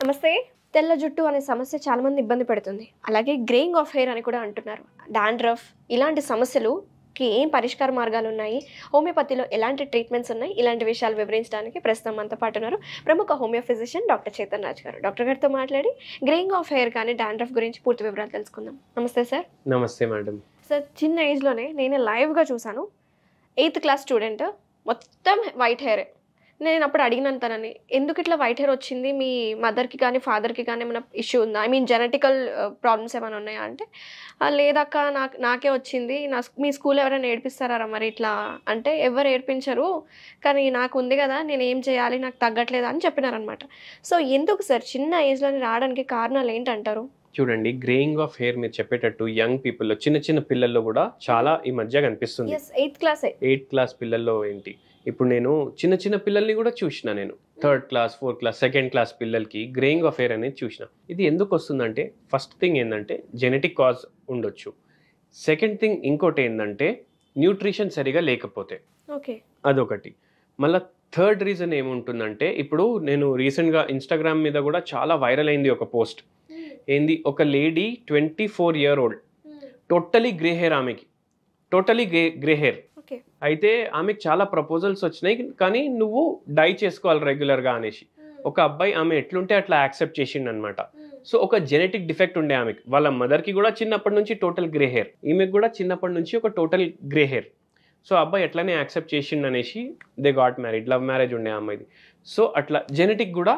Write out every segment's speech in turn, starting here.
నమస్తే. తెల్ల జుట్టు అనే సమస్య చాలా మంది ఇబ్బంది పెడుతుంది. అలాగే గ్రేయింగ్ ఆఫ్ హెయిర్ అని కూడా అంటున్నారు. డాండ్రఫ్ ఇలాంటి సమస్యలుకి ఏం పరిష్కార మార్గాలున్నాయి? హోమియోపతిలో ఎలాంటి ట్రీట్మెంట్స్ ఉన్నాయి? ఇలాంటి విషయాలు వివరించడానికి ప్రస్తుతం మనతో పాటు ఉన్నారు ప్రముఖ homeo physician doctor Chetan Raj గారు. డాక్టర్ గారితో మాట్లాడి గ్రేయింగ్ ఆఫ్ హెయిర్ కానీ డాండ్రఫ్ గురించి పూర్తి వివరాలు తెలుసుకుందాం. నమస్తే సార్. నమస్తే మేడం. సార్, చిన్న ఏజ్‌లోనే నేను లైవ్‌గా చూసాను. 8th క్లాస్ స్టూడెంట్ మొత్తం వైట్ హెయిరే. నేను అప్పుడు అడిగినాను తనని, ఎందుకు ఇట్లా వైట్ హెయిర్ వచ్చింది? మీ మదర్‌కి కానీ, ఫాదర్‌కి కానీ ఏమైనా ఇష్యూ ఉందా? ఐ మీన్ జెనెటికల్ ప్రాబ్లమ్స్ ఏమైనా ఉన్నాయా అంటే, లేదక్క నాకే వచ్చింది. మీ స్కూల్లో ఎవరైనా ఏడిపిస్తారా మరి ఇట్లా అంటే, ఎవరు ఏడిపించరు, కానీ నాకు ఉంది కదా, నేను ఏం చేయాలి, నాకు తగ్గట్లేదు అని చెప్పినారనమాట. సో ఎందుకు సార్ చిన్న ఏజ్‌లోనే రావడానికి కారణాలు ఏంటంటారు? చూడండి, గ్రేయింగ్ ఆఫ్ హెయిర్ మీరు చెప్పేటట్టు యంగ్ పీపుల్లో, చిన్న చిన్న పిల్లల్లో కూడా చాలా ఈ మధ్య కనిపిస్తుంది. 8th క్లాసే. 8th క్లాస్ పిల్లల్లో ఏంటి, ఇప్పుడు నేను చిన్న చిన్న పిల్లల్ని కూడా చూసిన. నేను 3rd class 4th class 2nd class పిల్లలకి గ్రేయింగ్ ఆఫ్ హెయిర్ అనేది చూసిన. ఇది ఎందుకు వస్తుందంటే, ఫస్ట్ థింగ్ ఏంటంటే జెనెటిక్ కాజ్ ఉండొచ్చు. సెకండ్ థింగ్ ఇంకోటి ఏంటంటే న్యూట్రిషన్ సరిగా లేకపోతే, ఓకే, అదొకటి. మళ్ళీ థర్డ్ రీజన్ ఏముంటుందంటే, ఇప్పుడు నేను రీసెంట్గా ఇన్స్టాగ్రామ్ మీద కూడా చాలా వైరల్ అయింది ఒక పోస్ట్. ఏంది, ఒక lady 24 year old, totally grey hair, ఆమెకి టోటలీ గ్రే హెయిర్. అయితే ఆమెకి చాలా ప్రపోజల్స్ వచ్చినాయి, కానీ నువ్వు డై చేసుకోవాలి రెగ్యులర్గా అనేసి ఒక అబ్బాయి ఆమె ఎట్లుంటే అట్లా యాక్సెప్ట్ చేసిండు అనమాట. సో ఒక జెనెటిక్ డిఫెక్ట్ ఉండే ఆమెకి. వాళ్ళ మదర్కి కూడా చిన్నప్పటి నుంచి టోటల్ గ్రే హెయిర్, ఈమెకి కూడా చిన్నప్పటి నుంచి ఒక టోటల్ గ్రే హెయిర్. సో అబ్బాయి ఎట్లనే యాక్సెప్ట్ చేసిండు అనేసి they got married. Love marriage ఉండే అమ్మాయిది. సో అట్లా జెనెటిక్ కూడా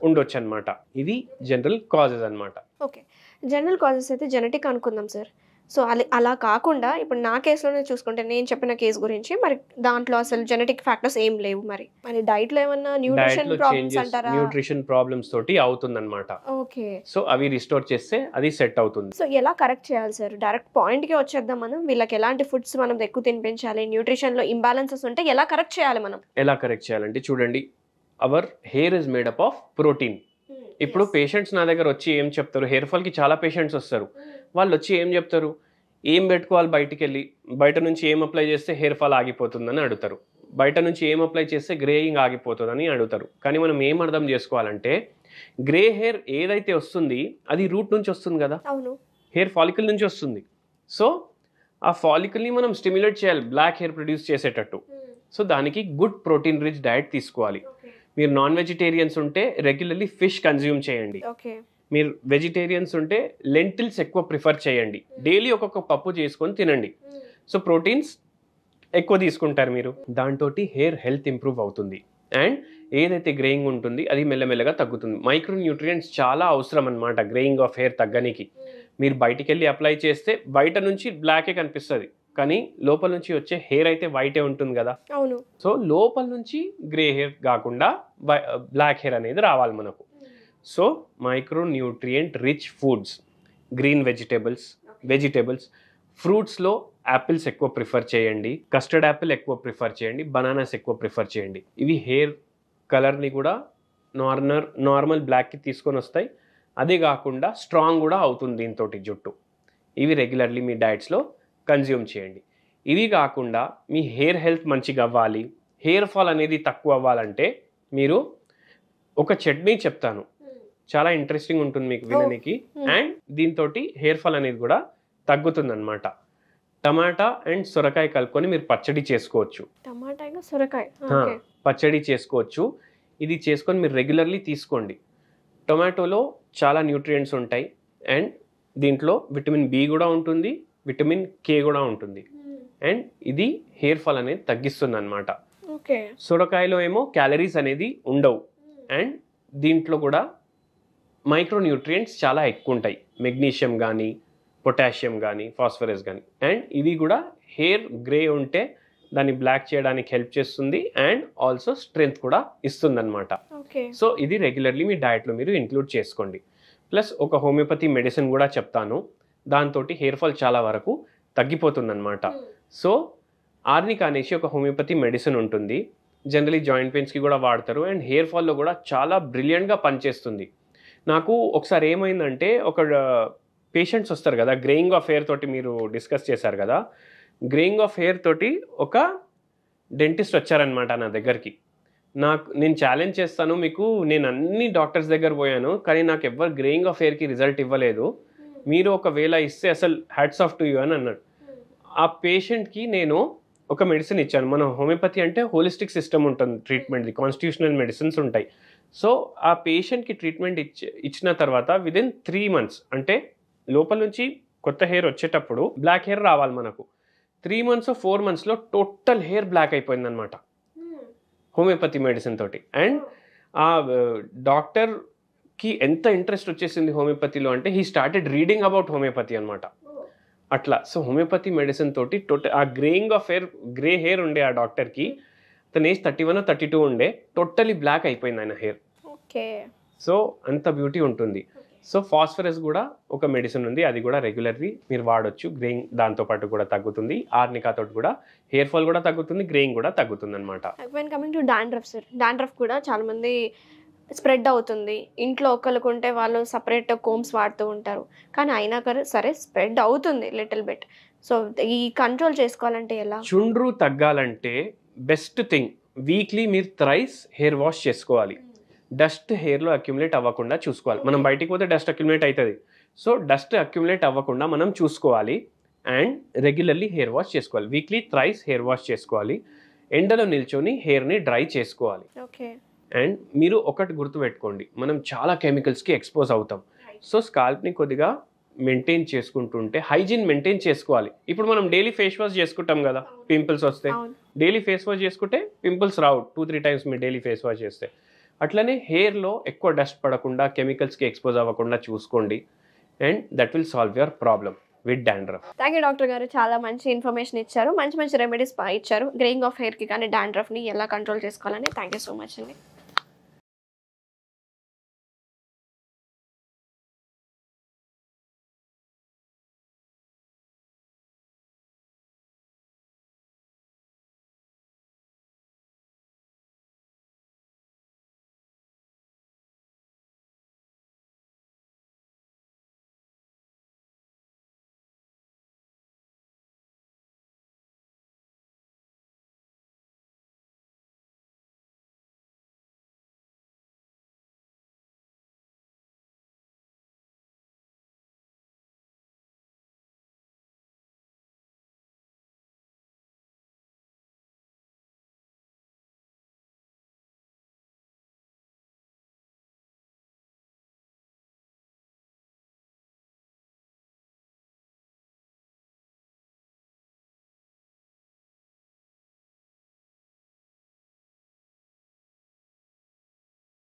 ఉండొచ్చు అనమాట. ఇది జనరల్ కాజెస్ అనమాట. ఓకే, జనరల్ కాజెస్ అయితే జెనెటిక్ అనుకుందాం సార్. సో అలా కాకుండా ఇప్పుడు నా కేసులోనే చూసుకుంటే, నేను చెప్పిన కేసు గురించి, మరి దాంట్లో అసలు జెనెటిక్ ఫ్యాక్టర్స్ ఏం లేవు. మరి డైట్లో ఏమన్నా న్యూట్రిషన్ ప్రాబ్లమ్స్ అంటారా? న్యూట్రిషన్ ప్రాబ్లమ్స్ తోటి అవుతుందన్నమాట. ఓకే, సో అవి రిస్టోర్ చేస్తే అది సెట్ అవుతుంది. సో ఎలా కరెక్ట్ చేయాలి సార్? డైరెక్ట్ పాయింట్కి వచ్చేద్దాం మనం. వీళ్ళకి ఎలాంటి ఫుడ్స్ మనం ఎక్కువ తినిపించాలి? న్యూట్రిషన్లో ఇంబ్యాలెన్సెస్ ఉంటే ఎలా కరెక్ట్ చేయాలి మనం? ఎలా కరెక్ట్ చేయాలంటే, చూడండి, hour hair is made up of protein. ఇప్పుడు పేషెంట్స్ నా దగ్గర వచ్చి ఏం చెప్తారు, హెయిర్ ఫాల్కి చాలా పేషెంట్స్ వస్తారు. వాళ్ళు వచ్చి ఏం చెప్తారు, ఏం పెట్టుకోవాలి, బయటికి వెళ్ళి బయట నుంచి ఏం అప్లై చేస్తే హెయిర్ ఫాల్ ఆగిపోతుందని అడుగుతారు, బయట నుంచి ఏం అప్లై చేస్తే గ్రేయింగ్ ఆగిపోతుందని అడుగుతారు. కానీ మనం ఏం అర్థం చేసుకోవాలంటే, గ్రే హెయిర్ ఏదైతే వస్తుంది అది రూట్ నుంచి వస్తుంది కదా, అవును, హెయిర్ ఫాలికల్ నుంచి వస్తుంది. సో ఆ ఫాలికల్ని మనం స్టిమ్యులేట్ చేయాలి బ్లాక్ హెయిర్ ప్రొడ్యూస్ చేసేటట్టు. సో దానికి గుడ్ ప్రోటీన్ రిచ్ డైట్ తీసుకోవాలి. మీరు నాన్ వెజిటేరియన్స్ ఉంటే రెగ్యులర్లీ ఫిష్ కన్జ్యూమ్ చేయండి. మీరు వెజిటేరియన్స్ ఉంటే లెంటిల్స్ ఎక్కువ ప్రిఫర్ చేయండి. డైలీ ఒక్కొక్క పప్పు చేసుకొని తినండి. సో ప్రోటీన్స్ ఎక్కువ తీసుకుంటారు మీరు. దాంతో హెయిర్ హెల్త్ ఇంప్రూవ్ అవుతుంది. అండ్ ఏదైతే గ్రేయింగ్ ఉంటుంది అది మెల్లమెల్లగా తగ్గుతుంది. మైక్రో న్యూట్రియంట్స్ చాలా అవసరం అనమాట గ్రేయింగ్ ఆఫ్ హెయిర్ తగ్గనికి. మీరు బయటికి వెళ్ళి అప్లై చేస్తే బయట నుంచి బ్లాకే కనిపిస్తుంది, కానీ లోపల నుంచి వచ్చే హెయిర్ అయితే వైటే ఉంటుంది కదా. అవును. సో లోపల నుంచి గ్రే హెయిర్ కాకుండా బ్లాక్ హెయిర్ అనేది రావాలి మనకు. So micro nutrient rich foods, green vegetables, ఫ్రూట్స్లో యాపిల్స్ ఎక్కువ ప్రిఫర్ చేయండి, కస్టర్డ్ యాపిల్ ఎక్కువ ప్రిఫర్ చేయండి, బనానాస్ ఎక్కువ ప్రిఫర్ చేయండి. ఇవి హెయిర్ కలర్ని కూడా నార్మల్ బ్లాక్కి తీసుకొని వస్తాయి. అదే కాకుండా స్ట్రాంగ్ కూడా అవుతుంది దీంతో జుట్టు. ఇవి రెగ్యులర్లీ మీ డైట్స్లో కన్జ్యూమ్ చేయండి. ఇవి కాకుండా మీ హెయిర్ హెల్త్ మంచిగా అవ్వాలి, హెయిర్ ఫాల్ అనేది తక్కువ అవ్వాలంటే మీరు ఒక చట్నీ చెప్తాను, చాలా ఇంట్రెస్టింగ్ ఉంటుంది మీకు వినడానికి. అండ్ దీంతో హెయిర్ ఫాల్ అనేది కూడా తగ్గుతుంది అనమాట. టమాటా అండ్ సొరకాయ కలుపుకొని మీరు పచ్చడి చేసుకోవచ్చు. పచ్చడి చేసుకోవచ్చు. ఇది చేసుకొని మీరు రెగ్యులర్లీ తీసుకోండి. టొమాటోలో చాలా న్యూట్రియంట్స్ ఉంటాయి అండ్ దీంట్లో విటమిన్ బి కూడా ఉంటుంది, విటమిన్ కే కూడా ఉంటుంది. అండ్ ఇది హెయిర్ ఫాల్ అనేది తగ్గిస్తుంది అనమాట. సొరకాయలో ఏమో క్యాలరీస్ అనేది ఉండవు అండ్ దీంట్లో కూడా మైక్రో న్యూట్రియంట్స్ చాలా ఎక్కువ ఉంటాయి. మెగ్నీషియం కానీ, పొటాషియం కానీ, ఫాస్ఫరస్ కానీ. అండ్ ఇవి కూడా హెయిర్ గ్రే ఉంటే దాన్ని బ్లాక్ చేయడానికి హెల్ప్ చేస్తుంది అండ్ ఆల్సో స్ట్రెంగ్త్ కూడా ఇస్తుంది అనమాట. సో ఇది రెగ్యులర్లీ మీ డైట్లో మీరు ఇంక్లూడ్ చేసుకోండి. ప్లస్ ఒక హోమియోపతి మెడిసిన్ కూడా చెప్తాను, దాంతో హెయిర్ ఫాల్ చాలా వరకు తగ్గిపోతుంది అనమాట. సో ఆర్నిక్ అనేసి ఒక హోమియోపతి మెడిసిన్ ఉంటుంది, జనరలీ జాయింట్ పెయిన్స్కి కూడా వాడతారు అండ్ హెయిర్ ఫాల్లో కూడా చాలా బ్రిలియంట్గా పనిచేస్తుంది. నాకు ఒకసారి ఏమైందంటే, ఒక పేషెంట్స్ వస్తారు కదా గ్రేయింగ్ ఆఫ్ హెయిర్ తోటి, మీరు డిస్కస్ చేశారు కదా, గ్రేయింగ్ ఆఫ్ హెయిర్ తోటి ఒక డెంటిస్ట్ వచ్చారనమాట నా దగ్గరికి. నేను ఛాలెంజ్ చేస్తాను మీకు, నేను అన్ని డాక్టర్స్ దగ్గర పోయాను కానీ నాకు ఎవరు గ్రేయింగ్ ఆఫ్ హెయిర్కి రిజల్ట్ ఇవ్వలేదు, మీరు ఒకవేళ ఇస్తే అసలు హ్యాట్స్ ఆఫ్ టు యూ అని అన్నాడు. ఆ పేషెంట్కి నేను ఒక మెడిసిన్ ఇచ్చాను. మన హోమియోపతి అంటే హోలిస్టిక్ సిస్టమ్ ఉంటుంది ట్రీట్మెంట్ది, కాన్స్టిట్యూషనల్ మెడిసిన్స్ ఉంటాయి. సో ఆ పేషెంట్కి ట్రీట్మెంట్ ఇచ్చిన తర్వాత విదిన్ 3 months, అంటే లోపల నుంచి కొత్త హెయిర్ వచ్చేటప్పుడు బ్లాక్ హెయిర్ రావాలి మనకు. 3 months 4 monthsలో టోటల్ హెయిర్ బ్లాక్ అయిపోయింది అనమాట హోమియోపతి మెడిసిన్ తోటి. అండ్ ఆ డాక్టర్కి ఎంత ఇంట్రెస్ట్ వచ్చేసింది హోమియోపతిలో అంటే he started reading about homeopathy అనమాట. అట్లా సో హోమియోపతి మెడిసిన్ తోటి టోటల్ ఆ greying of hair, grey hair ఉండే ఆ డాక్టర్కి, తన ఏజ్ 31 or 32 ఉండే, టోటలీ బ్లాక్ అయిపోయింది ఆయన హెయిర్. ఓకే. సో అంత బ్యూటీ ఉంటుంది. సో ఫాస్ఫరస్ కూడా ఒక మెడిసిన్ ఉంది, అది కూడా రెగ్యులర్లీ మీరు వాడొచ్చు. గ్రేయింగ్ దాంతోపాటు కూడా తగ్గుతుంది. ఆర్నికా తోటి కూడా హెయిర్ ఫాల్ కూడా తగ్గుతుంది, గ్రేయింగ్ కూడా తగ్గుతుంది అనమాట. When coming to dandruff sir, dandruff కూడా చాలా మంది స్ప్రెడ్ అవుతుంది. ఇంట్లో ఒకళ్ళకుంటే వాళ్ళు సపరేట్ కోమ్స్ వాడుతూ ఉంటారు, కానీ అయినా సరే స్ప్రెడ్ అవుతుంది లిటిల్ బిట్. సో ఈ కంట్రోల్ చేసుకోవాలంటే ఎలా? చుండ్రు తగ్గాలంటే బెస్ట్ థింగ్, వీక్లీ మీరు థ్రైస్ హెయిర్ వాష్ చేసుకోవాలి. డస్ట్ హెయిర్లో అక్యుములేట్ అవ్వకుండా చూసుకోవాలి. మనం బయటికి పోతే డస్ట్ అక్యుములేట్ అవుతుంది. సో డస్ట్ అక్యుములేట్ అవ్వకుండా మనం చూసుకోవాలి. అండ్ రెగ్యులర్లీ హెయిర్ వాష్ చేసుకోవాలి. వీక్లీ థ్రైస్ హెయిర్ వాష్ చేసుకోవాలి. ఎండలో నిల్చొని హెయిర్ని డ్రై చేసుకోవాలి. ఓకే. అండ్ మీరు ఒకటి గుర్తుపెట్టుకోండి, మనం చాలా కెమికల్స్కి ఎక్స్పోజ్ అవుతాం. సో స్కాల్ప్ని కొద్దిగా మెయింటైన్ చేసుకుంటుంటే, హైజీన్ మెయింటైన్ చేసుకోవాలి. ఇప్పుడు మనం డైలీ ఫేస్ వాష్ చేసుకుంటాం కదా, పింపుల్స్ వస్తే డైలీ ఫేస్ వాష్ చేసుకుంటే పింపుల్స్ రావు. 2-3 times మీరు డైలీ ఫేస్ వాష్ చేస్తే. అట్లనే హెయిర్లో ఎక్కువ డస్ట్ పడకుండా, కెమికల్స్కి ఎక్స్పోజ్ అవ్వకుండా చూసుకోండి. And that will solve your problem with dandruff. Thank you doctor గారు, చాలా మంచి ఇన్ఫర్మేషన్ ఇచ్చారు, మంచి రెమెడీస్ ఇచ్చారు గ్రేయింగ్ ఆఫ్ హెయిర్కి కానీ డాండ్రఫ్ని ఎలా కంట్రోల్ చేసుకోవాలని. థ్యాంక్ యూ సో మచ్ అండి.